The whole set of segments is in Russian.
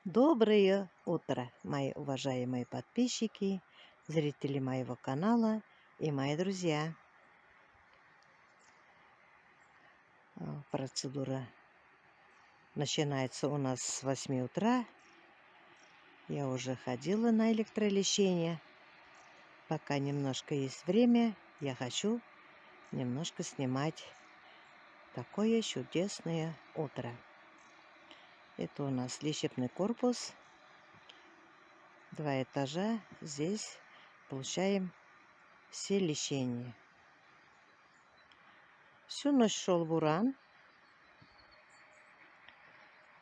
Доброе утро, мои уважаемые подписчики, зрители моего канала и мои друзья. Процедура начинается у нас с 8 утра. Я уже ходила на электролечение. Пока немножко есть время, я хочу немножко снимать такое чудесное утро. Это у нас лечебный корпус. 2 этажа. Здесь получаем все лечения. Всю ночь шел буран.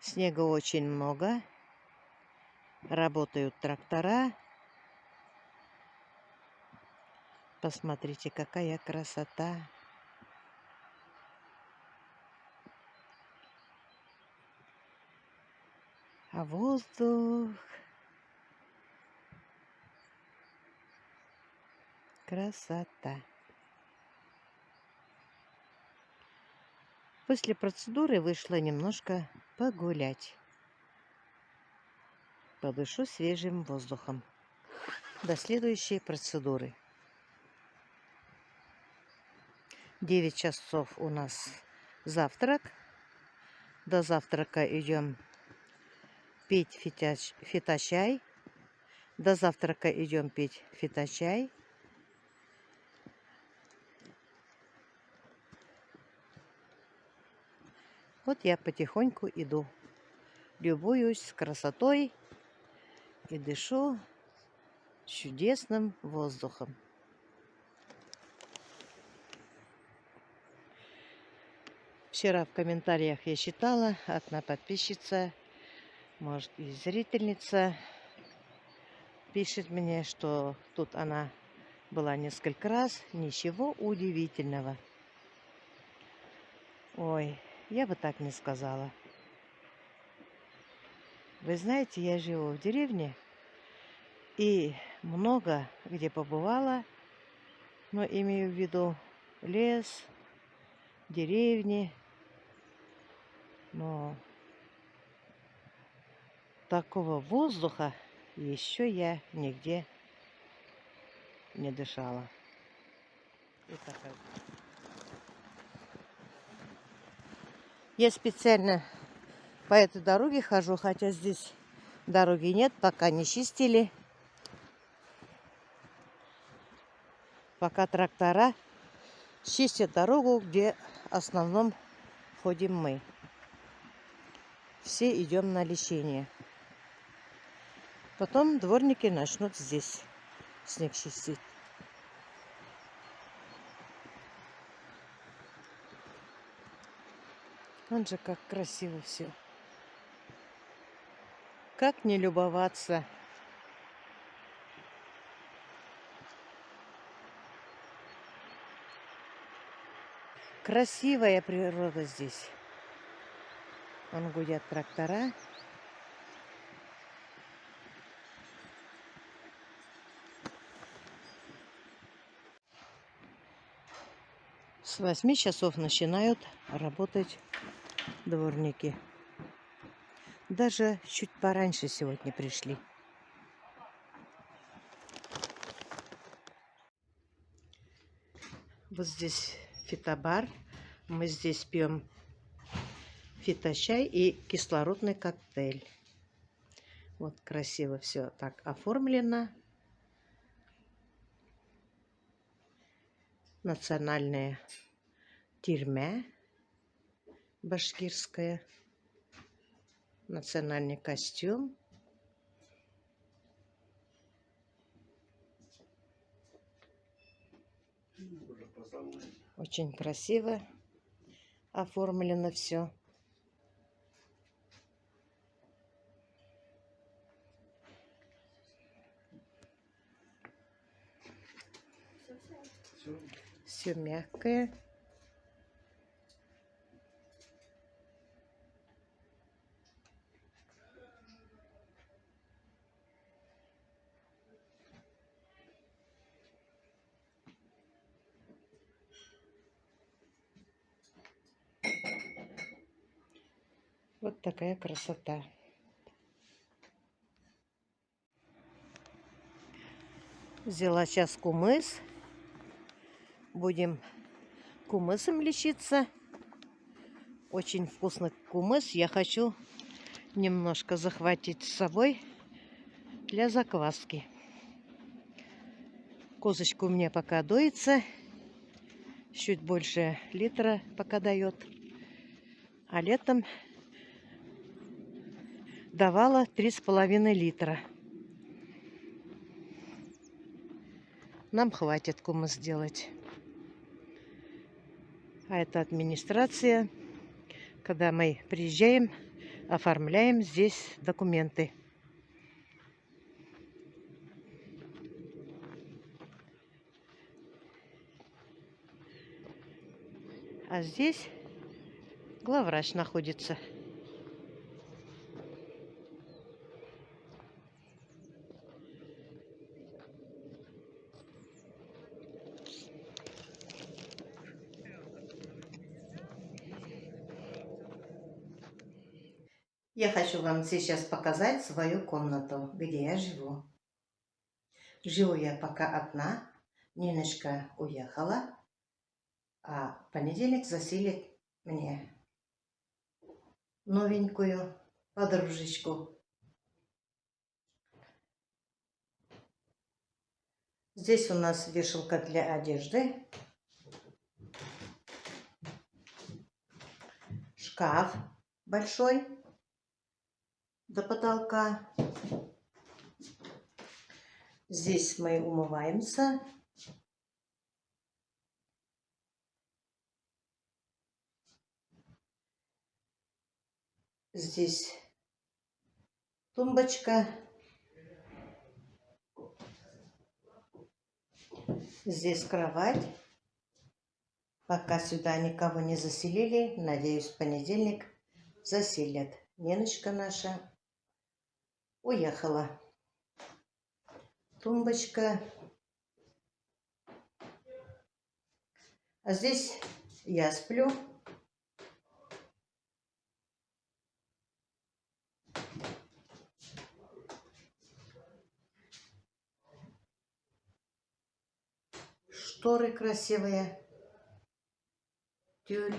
Снега очень много. Работают трактора. Посмотрите, какая красота. А воздух. Красота. После процедуры вышла немножко погулять. Подышу свежим воздухом. До следующей процедуры. 9 часов у нас завтрак. До завтрака идем пить фиточай. До завтрака идем пить фиточай. Вот я потихоньку иду. Любуюсь красотой и дышу чудесным воздухом. Вчера в комментариях я читала, одна подписчица, может и зрительница, пишет мне, что тут она была несколько раз. Ничего удивительного. Ой, я бы так не сказала. Вы знаете, я живу в деревне и много где побывала, но имею в виду лес, деревни, но такого воздуха еще я нигде не дышала. Я специально по этой дороге хожу, хотя здесь дороги нет, пока не чистили. Пока трактора чистят дорогу, где в основном ходим мы. Все идем на лечение. Потом дворники начнут здесь снег чистить. Вон же как красиво все. Как не любоваться. Красивая природа здесь. Вон гудят трактора. С 8 часов начинают работать дворники. Даже чуть пораньше сегодня пришли. Вот здесь фитобар. Мы здесь пьем фиточай и кислородный коктейль. Вот красиво все так оформлено. Национальная тирмя башкирская. Национальный костюм. Очень красиво оформлено все. Все мягкое. Вот такая красота. Взяла сейчас кумыс. Будем кумысом лечиться. Очень вкусный кумыс. Я хочу немножко захватить с собой для закваски. Козочка у меня пока доится. Чуть больше литра пока дает. А летом давала 3,5 литра. Нам хватит кумыс сделать. А это администрация. Когда мы приезжаем, оформляем здесь документы. А здесь главврач находится. Я хочу вам сейчас показать свою комнату, где я живу. Живу я пока одна. Ниночка уехала. А в понедельник заселит мне новенькую подружечку. Здесь у нас вешалка для одежды. Шкаф большой до потолка. Здесь мы умываемся. Здесь тумбочка. Здесь кровать. Пока сюда никого не заселили. Надеюсь, в понедельник заселят. Ниночка наша уехала. Тумбочка. А здесь я сплю. Шторы красивые. Тюль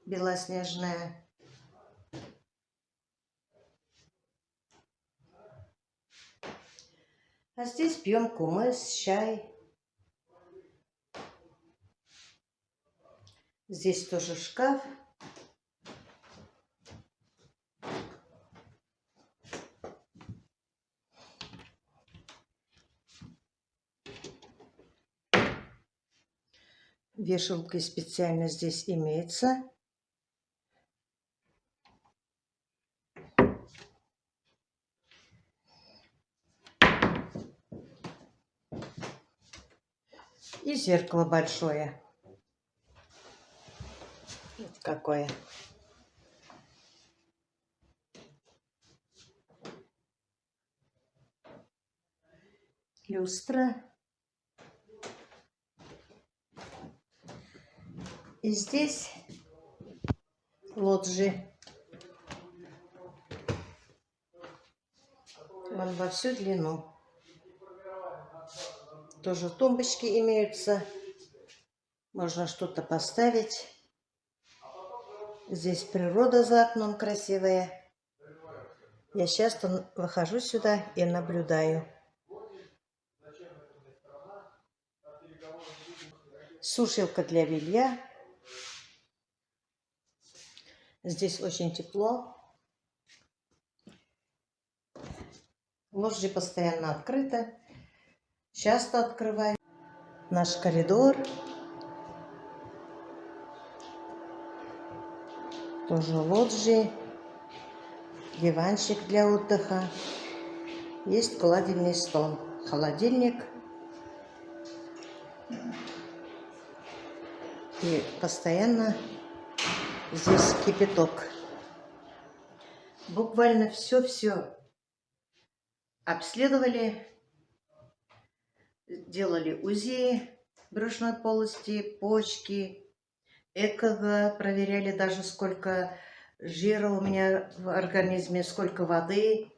белоснежная. А здесь пьем кумыс, чай. Здесь тоже шкаф. Вешалка специально здесь имеется. И зеркало большое. Вот какое. Люстра. И здесь лоджии. Вон во всю длину. Тоже тумбочки имеются. Можно что-то поставить. Здесь природа за окном красивая. Я часто выхожу сюда и наблюдаю. Сушилка для белья. Здесь очень тепло. Лоджия постоянно открыта. Часто открываю. Наш коридор. Тоже лоджии. Диванчик для отдыха. Есть кладильный стол. Холодильник. И постоянно здесь кипяток. Буквально все обследовали. Делали УЗИ брюшной полости, почки, ЭКГ, проверяли даже сколько жира у меня в организме, сколько воды.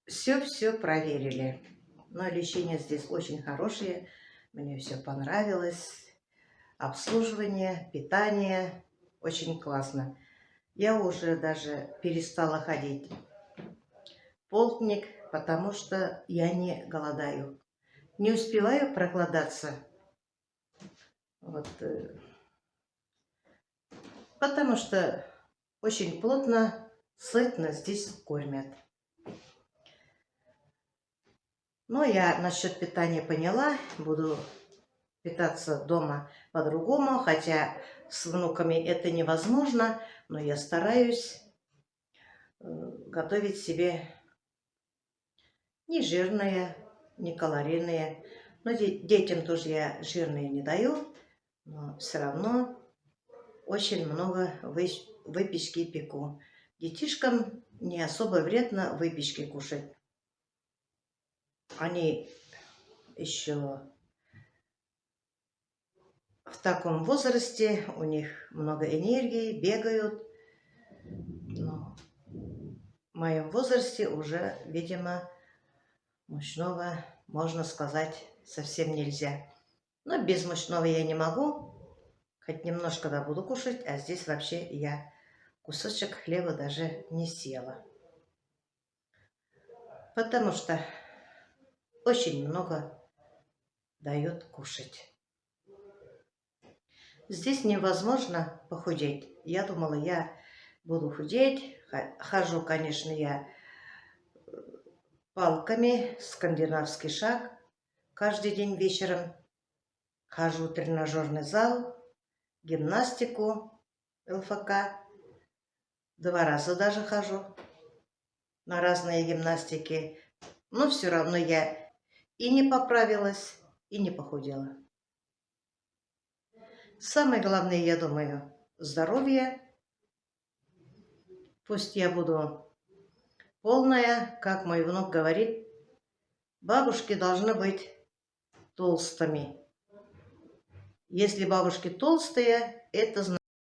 Все проверили. Но лечение здесь очень хорошее. Мне все понравилось. Обслуживание, питание. Очень классно. Я уже даже перестала ходить в полдник, потому что я не голодаю. Не успеваю проголодаться. Вот, потому что очень плотно, сытно здесь кормят. Но я насчет питания поняла. Буду питаться дома по-другому, хотя с внуками это невозможно, но я стараюсь готовить себе не жирное, не калорийное. Но детям тоже я жирные не даю, но все равно очень много выпечки пеку. Детишкам не особо вредно выпечки кушать. Они еще в таком возрасте, у них много энергии, бегают. Но в моем возрасте уже, видимо, мучного, можно сказать, совсем нельзя. Но без мучного я не могу. Хоть немножко да буду кушать, а здесь вообще я кусочек хлеба даже не съела. Потому что очень много дает кушать. Здесь невозможно похудеть. Я думала, я буду худеть. Хожу, конечно, я палками, скандинавский шаг. Каждый день вечером хожу в тренажерный зал, гимнастику, ЛФК. 2 раза даже хожу на разные гимнастики. Но все равно я и не поправилась, и не похудела. Самое главное, я думаю, здоровье. Пусть я буду полная, как мой внук говорит, бабушки должны быть толстыми. Если бабушки толстые, это значит...